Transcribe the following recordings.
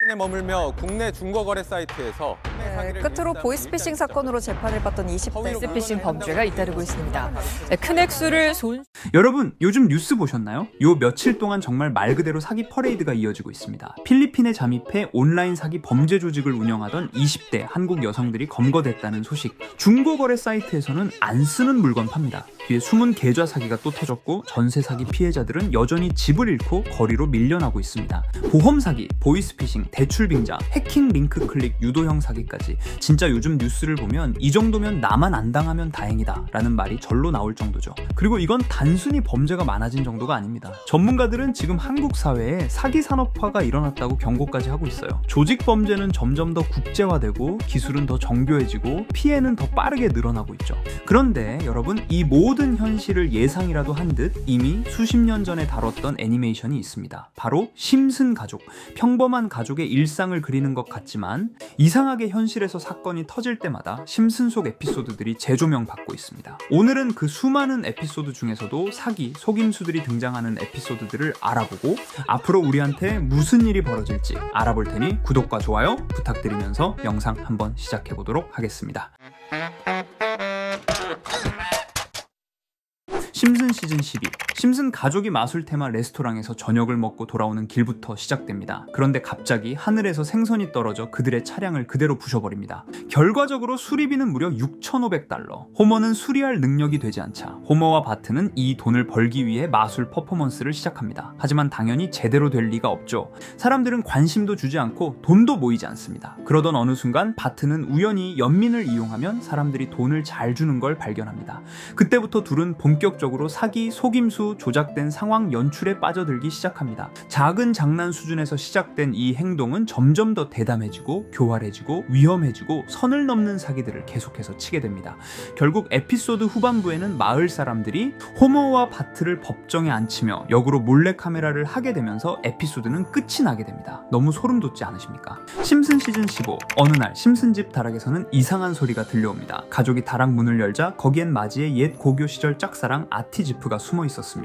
에 머물며 국내 중고거래 사이트에서 끝으로 보이스피싱 사건으로 재판을 받던 20대 보이스피싱 범죄가 잇따르고 있습니다. 큰 액수를 여러분, 요즘 뉴스 보셨나요? 요 며칠 동안 정말 말 그대로 사기 퍼레이드가 이어지고 있습니다. 필리핀에 잠입해 온라인 사기 범죄 조직을 운영하던 20대 한국 여성들이 검거됐다는 소식. 중고거래 사이트에서는 안 쓰는 물건 팝니다. 뒤에 숨은 계좌 사기가 또 터졌고 전세 사기 피해자들은 여전히 집을 잃고 거리로 밀려나고 있습니다. 보험 사기, 보이스피싱, 대출 빙자, 해킹 링크 클릭, 유도형 사기까지. 진짜 요즘 뉴스를 보면 이 정도면 나만 안 당하면 다행이다 라는 말이 절로 나올 정도죠. 그리고 이건 단순히 범죄가 많아진 정도가 아닙니다. 전문가들은 지금 한국 사회에 사기 산업화가 일어났다고 경고까지 하고 있어요. 조직 범죄는 점점 더 국제화되고 기술은 더 정교해지고 피해는 더 빠르게 늘어나고 있죠. 그런데 여러분, 이 모든 현실을 예상이라도 한 듯 이미 수십 년 전에 다뤘던 애니메이션이 있습니다. 바로 심슨 가족. 평범한 가족의 일상을 그리는 것 같지만 이상하게 현실에서 사건이 터질 때마다 심슨 속 에피소드들이 재조명 받고 있습니다. 오늘은 그 수많은 에피소드 중에서도 사기, 속임수들이 등장하는 에피소드들을 알아보고 앞으로 우리한테 무슨 일이 벌어질지 알아볼 테니 구독과 좋아요 부탁드리면서 영상 한번 시작해 보도록 하겠습니다. 심슨 시즌 12. 심슨 가족이 마술 테마 레스토랑에서 저녁을 먹고 돌아오는 길부터 시작됩니다. 그런데 갑자기 하늘에서 생선이 떨어져 그들의 차량을 그대로 부셔버립니다. 결과적으로 수리비는 무려 6,500달러. 호머는 수리할 능력이 되지 않자 호머와 바트는 이 돈을 벌기 위해 마술 퍼포먼스를 시작합니다. 하지만 당연히 제대로 될 리가 없죠. 사람들은 관심도 주지 않고 돈도 모이지 않습니다. 그러던 어느 순간 바트는 우연히 연민을 이용하면 사람들이 돈을 잘 주는 걸 발견합니다. 그때부터 둘은 본격적으로 사기, 속임수, 조작된 상황 연출에 빠져들기 시작합니다. 작은 장난 수준에서 시작된 이 행동은 점점 더 대담해지고 교활해지고 위험해지고 선을 넘는 사기들을 계속해서 치게 됩니다. 결국 에피소드 후반부에는 마을 사람들이 호머와 바트를 법정에 앉히며 역으로 몰래카메라를 하게 되면서 에피소드는 끝이 나게 됩니다. 너무 소름 돋지 않으십니까? 심슨 시즌 15. 어느 날 심슨 집 다락에서는 이상한 소리가 들려옵니다. 가족이 다락 문을 열자 거기엔 맞이의 옛 고교 시절 짝사랑 아티지프가 숨어 있었습니다.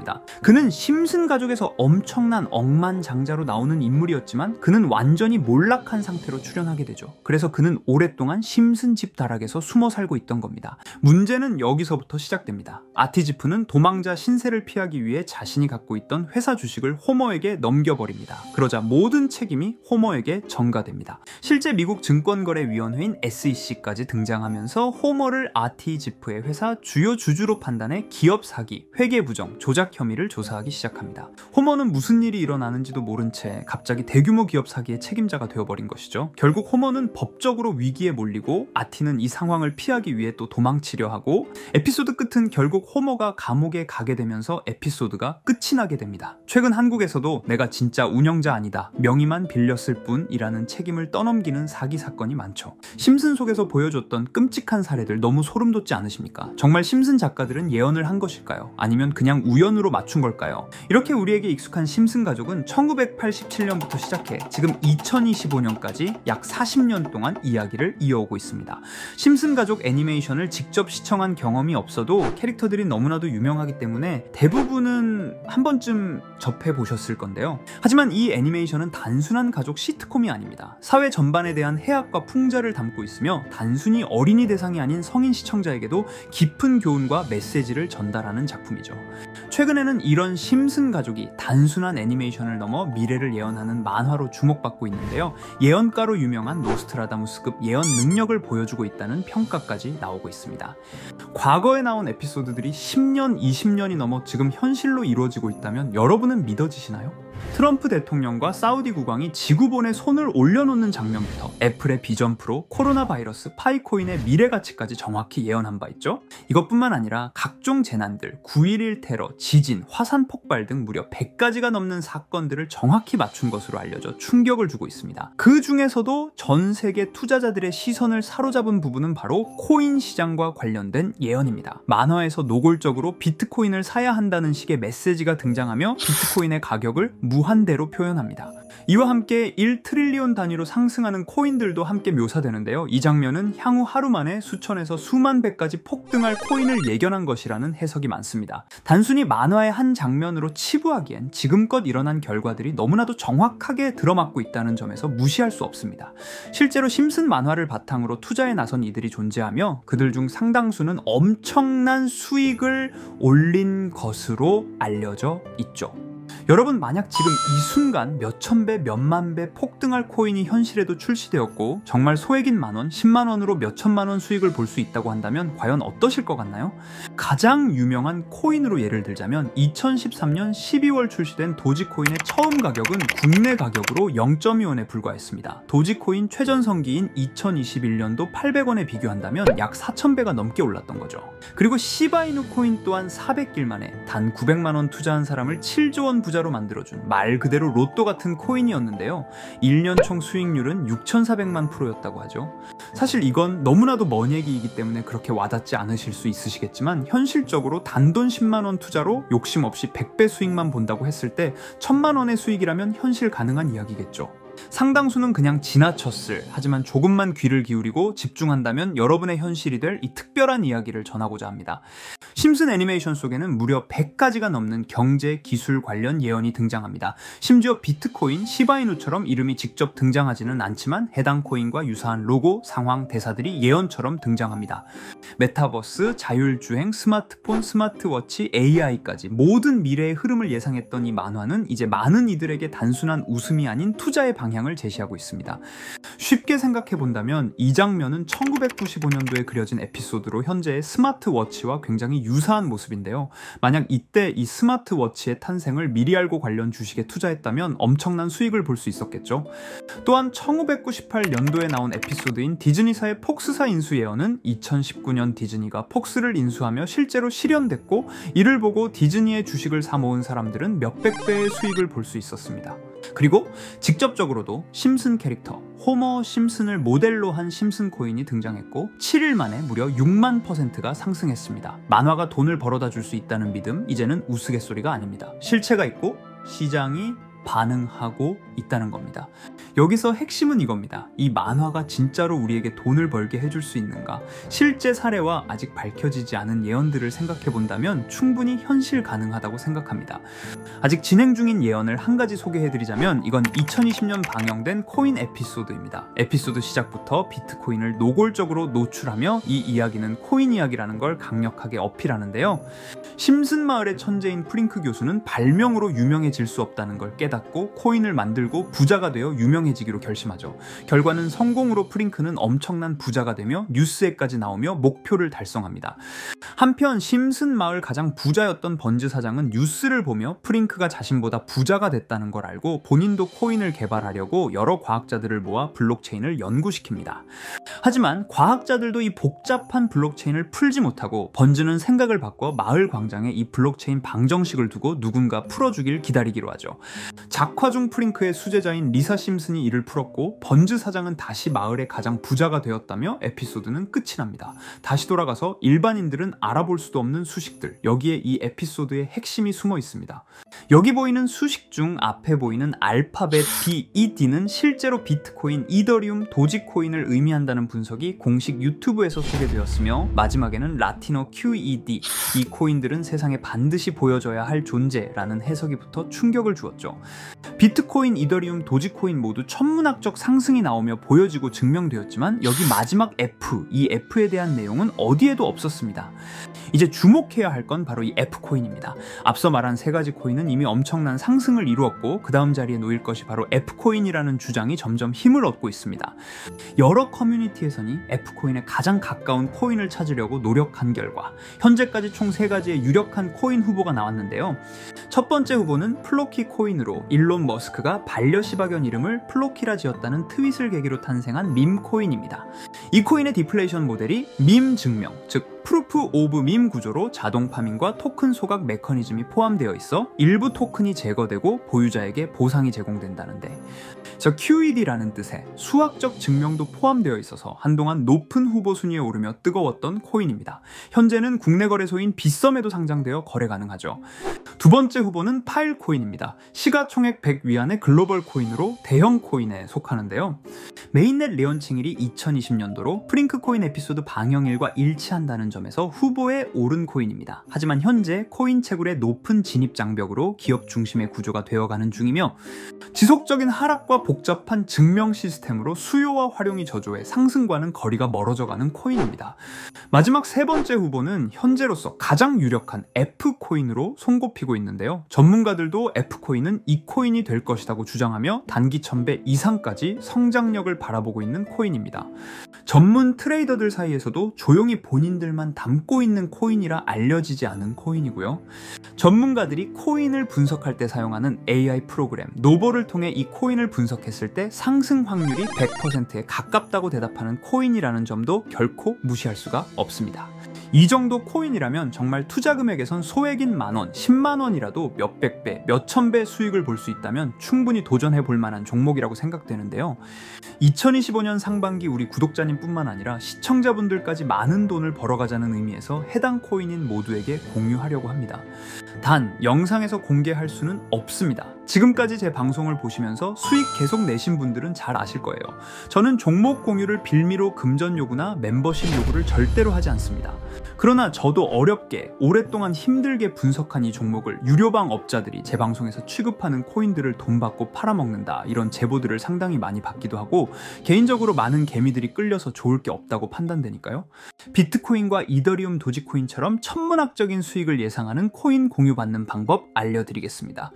그는 심슨 가족에서 엄청난 억만장자로 나오는 인물이었지만 그는 완전히 몰락한 상태로 출연하게 되죠. 그래서 그는 오랫동안 심슨 집 다락에서 숨어 살고 있던 겁니다. 문제는 여기서부터 시작됩니다. 아티지프는 도망자 신세를 피하기 위해 자신이 갖고 있던 회사 주식을 호머에게 넘겨버립니다. 그러자 모든 책임이 호머에게 전가됩니다. 실제 미국 증권거래위원회인 SEC까지 등장하면서 호머를 아티지프의 회사 주요 주주로 판단해 기업 사기, 회계 부정, 조작 혐의를 조사하기 시작합니다. 호머는 무슨 일이 일어나는지도 모른 채 갑자기 대규모 기업 사기의 책임자가 되어버린 것이죠. 결국 호머는 법적으로 위기에 몰리고 아티는 이 상황을 피하기 위해 또 도망치려 하고 에피소드 끝은 결국 호머가 감옥에 가게 되면서 에피소드가 끝이 나게 됩니다. 최근 한국에서도 내가 진짜 운영자 아니다, 명의만 빌렸을 뿐이라는 책임을 떠넘기는 사기 사건이 많죠. 심슨 속에서 보여줬던 끔찍한 사례들 너무 소름 돋지 않으십니까? 정말 심슨 작가들은 예언을 한 것일까요? 아니면 그냥 우연으로 맞춘 걸까요? 이렇게 우리에게 익숙한 심슨 가족은 1987년부터 시작해 지금 2025년까지 약 40년 동안 이야기를 이어오고 있습니다. 심슨 가족 애니메이션을 직접 시청한 경험이 없어도 캐릭터들이 너무나도 유명하기 때문에 대부분은 한 번쯤 접해보셨을 건데요. 하지만 이 애니메이션은 단순한 가족 시트콤이 아닙니다. 사회 전반에 대한 해악과 풍자를 담고 있으며 단순히 어린이 대상이 아닌 성인 시청자에게도 깊은 교훈과 메시지를 전달하는 작품이죠. 최근에는 이런 심슨 가족이 단순한 애니메이션을 넘어 미래를 예언하는 만화로 주목받고 있는데요. 예언가로 유명한 노스트라다무스급 예언 능력을 보여주고 있다는 평가까지 나오고 있습니다. 과거에 나온 에피소드들이 10년, 20년이 넘어 지금 현실로 이루어지고 있다면 여러분은 믿어지시나요? 트럼프 대통령과 사우디 국왕이 지구본에 손을 올려놓는 장면부터 애플의 비전 프로, 코로나 바이러스, 파이코인의 미래 가치까지 정확히 예언한 바 있죠. 이것뿐만 아니라 각종 재난들, 9.11 테러, 지진, 화산 폭발 등 무려 100가지가 넘는 사건들을 정확히 맞춘 것으로 알려져 충격을 주고 있습니다. 그 중에서도 전 세계 투자자들의 시선을 사로잡은 부분은 바로 코인 시장과 관련된 예언입니다. 만화에서 노골적으로 비트코인을 사야 한다는 식의 메시지가 등장하며 비트코인의 가격을 무한대로 표현합니다. 이와 함께 1트릴리온 단위로 상승하는 코인들도 함께 묘사되는데요. 이 장면은 향후 하루 만에 수천에서 수만 배까지 폭등할 코인을 예견한 것이라는 해석이 많습니다. 단순히 만화의 한 장면으로 치부하기엔 지금껏 일어난 결과들이 너무나도 정확하게 들어맞고 있다는 점에서 무시할 수 없습니다. 실제로 심슨 만화를 바탕으로 투자에 나선 이들이 존재하며 그들 중 상당수는 엄청난 수익을 올린 것으로 알려져 있죠. 여러분, 만약 지금 이 순간 몇천 배, 몇만 배 폭등할 코인이 현실에도 출시되었고 정말 소액인 만원, 10만 원으로 몇천만 원 수익을 볼 수 있다고 한다면 과연 어떠실 것 같나요? 가장 유명한 코인으로 예를 들자면 2013년 12월 출시된 도지코인의 처음 가격은 국내 가격으로 0.2원에 불과했습니다. 도지코인 최전성기인 2021년도 800원에 비교한다면 약 4,000배가 넘게 올랐던 거죠. 그리고 시바이누 코인 또한 400길 만에 단 900만 원 투자한 사람을 7조 원 부자로 만들어준 말 그대로 로또 같은 코인이었는데요. 1년 총 수익률은 6,400만 %였다고 하죠. 사실 이건 너무나도 먼 얘기이기 때문에 그렇게 와닿지 않으실 수 있으시겠지만 현실적으로 단돈 10만 원 투자로 욕심 없이 100배 수익만 본다고 했을 때 1,000만 원의 수익이라면 현실 가능한 이야기겠죠. 상당수는 그냥 지나쳤을, 하지만 조금만 귀를 기울이고 집중한다면 여러분의 현실이 될 이 특별한 이야기를 전하고자 합니다. 심슨 애니메이션 속에는 무려 100가지가 넘는 경제, 기술 관련 예언이 등장합니다. 심지어 비트코인, 시바이누처럼 이름이 직접 등장하지는 않지만 해당 코인과 유사한 로고, 상황, 대사들이 예언처럼 등장합니다. 메타버스, 자율주행, 스마트폰, 스마트워치, AI까지 모든 미래의 흐름을 예상했던 이 만화는 이제 많은 이들에게 단순한 웃음이 아닌 투자의 방향을 제시하고 있습니다. 쉽게 생각해 본다면 이 장면은 1995년도에 그려진 에피소드로 현재의 스마트워치와 굉장히 유사한 모습인데요. 만약 이때 이 스마트워치의 탄생을 미리 알고 관련 주식에 투자했다면 엄청난 수익을 볼 수 있었겠죠. 또한 1998년도에 나온 에피소드인 디즈니사의 폭스사 인수 예언은 2019년 디즈니가 폭스를 인수하며 실제로 실현됐고, 이를 보고 디즈니의 주식을 사 모은 사람들은 몇백 배의 수익을 볼 수 있었습니다. 그리고 직접적으로도 심슨 캐릭터 호머 심슨을 모델로 한 심슨 코인이 등장했고 7일 만에 무려 6만 %가 상승했습니다. 만화가 돈을 벌어다 줄 수 있다는 믿음, 이제는 우스갯소리가 아닙니다. 실체가 있고 시장이 반응하고 있다는 겁니다. 여기서 핵심은 이겁니다. 이 만화가 진짜로 우리에게 돈을 벌게 해줄 수 있는가? 실제 사례와 아직 밝혀지지 않은 예언들을 생각해 본다면 충분히 현실 가능하다고 생각합니다. 아직 진행 중인 예언을 한 가지 소개해드리자면 이건 2020년 방영된 코인 에피소드입니다. 에피소드 시작부터 비트코인을 노골적으로 노출하며 이 이야기는 코인 이야기라는 걸 강력하게 어필하는데요. 심슨 마을의 천재인 프링크 교수는 발명으로 유명해질 수 없다는 걸 깨닫고 코인을 만들고 부자가 되어 유명해지기로 결심하죠. 결과는 성공으로 프링크는 엄청난 부자가 되며 뉴스에까지 나오며 목표를 달성합니다. 한편 심슨 마을 가장 부자였던 번즈 사장은 뉴스를 보며 프링크가 자신보다 부자가 됐다는 걸 알고 본인도 코인을 개발하려고 여러 과학자들을 모아 블록체인을 연구시킵니다. 하지만 과학자들도 이 복잡한 블록체인을 풀지 못하고 번즈는 생각을 바꿔 마을 광장에 이 블록체인 방정식을 두고 누군가 풀어주길 기다리기로 하죠. 작화 중 프링크의 수제자인 리사 심슨이 이를 풀었고 번즈 사장은 다시 마을의 가장 부자가 되었다며 에피소드는 끝이 납니다. 다시 돌아가서 일반인들은 알아볼 수도 없는 수식들, 여기에 이 에피소드의 핵심이 숨어 있습니다. 여기 보이는 수식 중 앞에 보이는 알파벳 B, 이 D는 실제로 비트코인, 이더리움, 도지코인을 의미한다는 분석이 공식 유튜브에서 소개되었으며 마지막에는 라틴어 QED, 이 코인들은 세상에 반드시 보여줘야 할 존재라는 해석이 붙어 충격을 주었죠. 비트코인, 이더리움, 도지코인 모두 천문학적 상승이 나오며 보여지고 증명되었지만 여기 마지막 F, 이 F에 대한 내용은 어디에도 없었습니다. 이제 주목해야 할 건 바로 이 F코인입니다. 앞서 말한 세 가지 코인은 이미 엄청난 상승을 이루었고 그 다음 자리에 놓일 것이 바로 F코인이라는 주장이 점점 힘을 얻고 있습니다. 여러 커뮤니티에서는 F코인에 가장 가까운 코인을 찾으려고 노력한 결과 현재까지 총 3가지의 유력한 코인 후보가 나왔는데요. 첫 번째 후보는 플로키 코인으로 일론 머스크가 반려시바견 이름을 플로키라 지었다는 트윗을 계기로 탄생한 밈코인입니다. 이 코인의 디플레이션 모델이 밈 증명, 즉 프루프 오브 밈 구조로 자동 파밍과 토큰 소각 메커니즘이 포함되어 있어 일부 토큰이 제거되고 보유자에게 보상이 제공된다는데, QED라는 뜻의 수학적 증명도 포함되어 있어서 한동안 높은 후보 순위에 오르며 뜨거웠던 코인입니다. 현재는 국내 거래소인 빗썸에도 상장되어 거래 가능하죠. 두 번째 후보는 파일코인입니다. 시가총액 100 위안의 글로벌 코인으로 대형 코인에 속하는데요. 메인넷 레언칭일이 2020년도로 프링크 코인 에피소드 방영일과 일치한다는 점에서 후보에 오른 코인입니다. 하지만 현재 코인 채굴의 높은 진입 장벽으로 기업 중심의 구조가 되어가는 중이며, 지속적인 하락과 복잡한 증명 시스템으로 수요와 활용이 저조해 상승과는 거리가 멀어져가는 코인입니다. 마지막 세 번째 후보는 현재로서 가장 유력한 F코인으로 손꼽히고 있는데요. 전문가들도 F코인은 이 코인이 될 것이라고 주장하며 단기 1000배 이상까지 성장력을 바라보고 있는 코인입니다. 전문 트레이더들 사이에서도 조용히 본인들만 담고 있는 코인이라 알려지지 않은 코인이고요. 전문가들이 코인을 분석할 때 사용하는 AI 프로그램 노보를 통해 이 코인을 분석했을 때 상승 확률이 100%에 가깝다고 대답하는 코인이라는 점도 결코 무시할 수가 없습니다. 이 정도 코인이라면 정말 투자 금액에선 소액인 만원, 10만원이라도 몇백 배, 몇천 배 수익을 볼 수 있다면 충분히 도전해 볼 만한 종목이라고 생각되는데요. 2025년 상반기 우리 구독자님 뿐만 아니라 시청자분들까지 많은 돈을 벌어가자는 의미에서 해당 코인인 모두에게 공유하려고 합니다. 단, 영상에서 공개할 수는 없습니다. 지금까지 제 방송을 보시면서 수익 계속 내신 분들은 잘 아실 거예요. 저는 종목 공유를 빌미로 금전 요구나 멤버십 요구를 절대로 하지 않습니다. 그러나 저도 어렵게 오랫동안 힘들게 분석한 이 종목을 유료방 업자들이 제 방송에서 취급하는 코인들을 돈 받고 팔아먹는다, 이런 제보들을 상당히 많이 받기도 하고 개인적으로 많은 개미들이 끌려서 좋을 게 없다고 판단되니까요. 비트코인과 이더리움 도지코인처럼 천문학적인 수익을 예상하는 코인 공유받는 방법 알려드리겠습니다.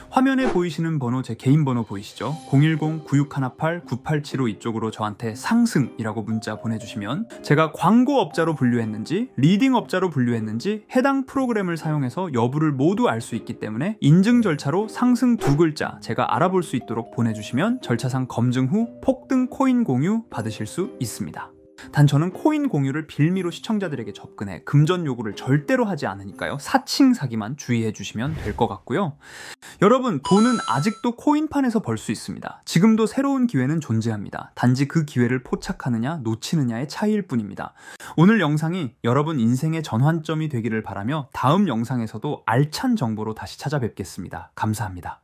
화면에 보이시는 번호 제 개인 번호 보이시죠? 010-9618-9875 이쪽으로 저한테 상승이라고 문자 보내주시면 제가 광고업자로 분류했는지 리딩업자로 분류했는지 해당 프로그램을 사용해서 여부를 모두 알 수 있기 때문에 인증 절차로 상승 2글자 제가 알아볼 수 있도록 보내주시면 절차상 검증 후 폭등 코인 공유 받으실 수 있습니다. 단 저는 코인 공유를 빌미로 시청자들에게 접근해 금전 요구를 절대로 하지 않으니까요. 사칭 사기만 주의해 주시면 될 것 같고요. 여러분, 돈은 아직도 코인판에서 벌 수 있습니다. 지금도 새로운 기회는 존재합니다. 단지 그 기회를 포착하느냐 놓치느냐의 차이일 뿐입니다. 오늘 영상이 여러분 인생의 전환점이 되기를 바라며 다음 영상에서도 알찬 정보로 다시 찾아뵙겠습니다. 감사합니다.